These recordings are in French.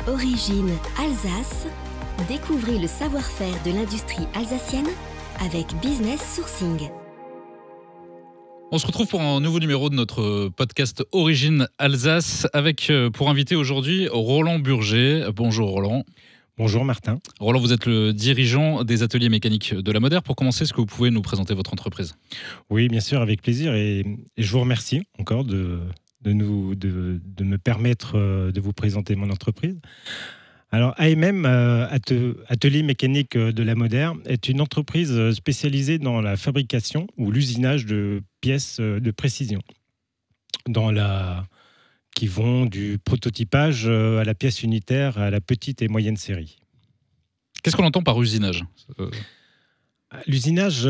Origine Alsace. Découvrez le savoir-faire de l'industrie alsacienne avec Business Sourcing. On se retrouve pour un nouveau numéro de notre podcast Origine Alsace avec pour invité aujourd'hui Roland Burger. Bonjour Roland. Bonjour Martin. Roland, vous êtes le dirigeant des ateliers mécaniques de la Moder. Pour commencer, est-ce que vous pouvez nous présenter votre entreprise ? Oui, bien sûr, avec plaisir. Et je vous remercie encore de me permettre de vous présenter mon entreprise. Alors, AMM, Atelier mécanique de la Moder, est une entreprise spécialisée dans la fabrication ou l'usinage de pièces de précision, qui vont du prototypage à la pièce unitaire, à la petite et moyenne série. Qu'est-ce qu'on entend par usinage ? L'usinage,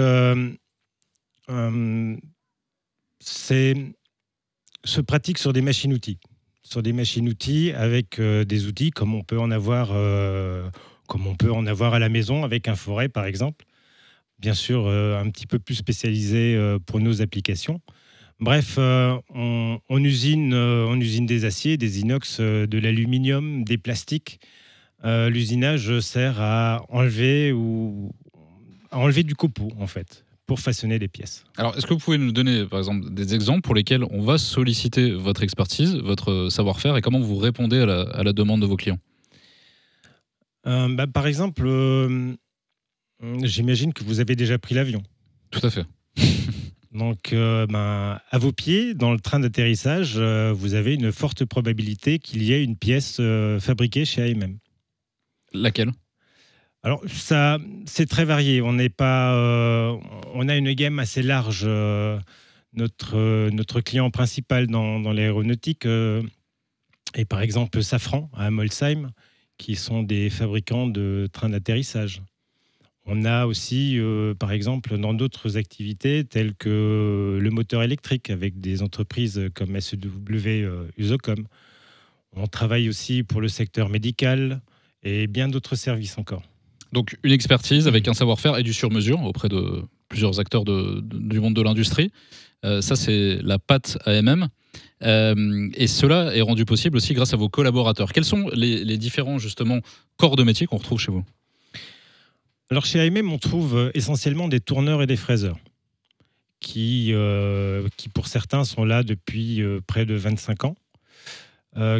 se pratique sur des machines-outils. Sur des machines-outils avec des outils comme on peut en avoir à la maison avec un forêt par exemple. Bien sûr, un petit peu plus spécialisé pour nos applications. Bref, on usine des aciers, des inox, de l'aluminium, des plastiques. L'usinage sert à enlever du copeaux en fait, pour façonner des pièces. Alors, est-ce que vous pouvez nous donner, par exemple, des exemples pour lesquels on va solliciter votre expertise, votre savoir-faire, et comment vous répondez à la demande de vos clients ? Par exemple, j'imagine que vous avez déjà pris l'avion. Tout à fait. Donc, à vos pieds, dans le train d'atterrissage, vous avez une forte probabilité qu'il y ait une pièce fabriquée chez AMM. Laquelle ? Alors, ça, c'est très varié. On a une gamme assez large. Notre client principal dans l'aéronautique est par exemple Safran à Molsheim, qui sont des fabricants de trains d'atterrissage. On a aussi, par exemple, dans d'autres activités telles que le moteur électrique avec des entreprises comme SEW Usocom. On travaille aussi pour le secteur médical et bien d'autres services encore. Donc une expertise avec un savoir-faire et du sur-mesure auprès de plusieurs acteurs du monde de l'industrie. Ça, c'est la patte AMM. Et cela est rendu possible aussi grâce à vos collaborateurs. Quels sont les différents justement corps de métier qu'on retrouve chez vous ? Alors chez AMM, on trouve essentiellement des tourneurs et des fraiseurs qui pour certains sont là depuis près de 25 ans.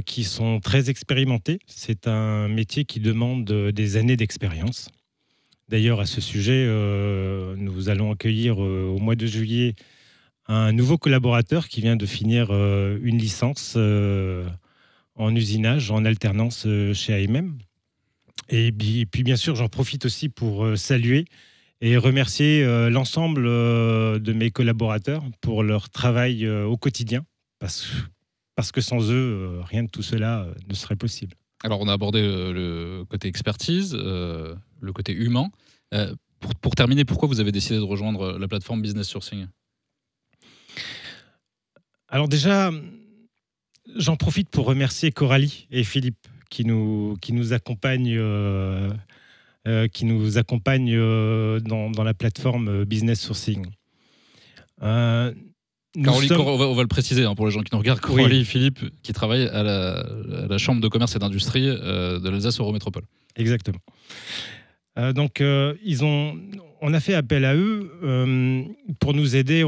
Qui sont très expérimentés. C'est un métier qui demande des années d'expérience. D'ailleurs, à ce sujet, nous allons accueillir au mois de juillet un nouveau collaborateur qui vient de finir une licence en usinage, en alternance chez AMM. Et puis, bien sûr, j'en profite aussi pour saluer et remercier l'ensemble de mes collaborateurs pour leur travail au quotidien, parce que sans eux, rien de tout cela ne serait possible. Alors, on a abordé le côté expertise, le côté humain. Pour terminer, pourquoi vous avez décidé de rejoindre la plateforme Business Sourcing ? Alors déjà, j'en profite pour remercier Coralie et Philippe qui nous accompagnent dans la plateforme Business Sourcing. On va le préciser pour les gens qui nous regardent. Coralie et Philippe qui travaillent à la Chambre de commerce et d'industrie de l'Alsace Eurométropole. Exactement. Donc, on a fait appel à eux pour nous aider.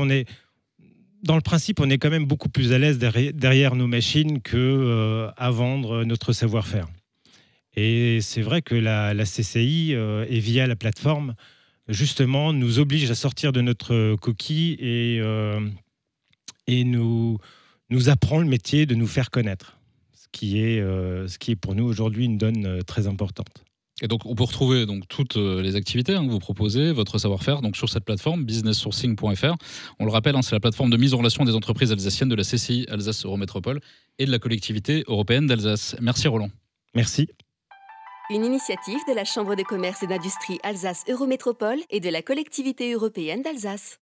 Dans le principe, on est quand même beaucoup plus à l'aise derrière nos machines qu'à vendre notre savoir-faire. Et c'est vrai que la CCI, et via la plateforme, justement, nous oblige à sortir de notre coquille et nous apprend le métier de nous faire connaître, ce qui est pour nous aujourd'hui une donne très importante. Et donc, on peut retrouver toutes les activités que vous proposez, votre savoir-faire, sur cette plateforme, businesssourcing.fr. On le rappelle, c'est la plateforme de mise en relation des entreprises alsaciennes de la CCI Alsace Eurométropole et de la collectivité européenne d'Alsace. Merci Roland. Merci. Une initiative de la Chambre de commerce et d'industrie Alsace Eurométropole et de la collectivité européenne d'Alsace.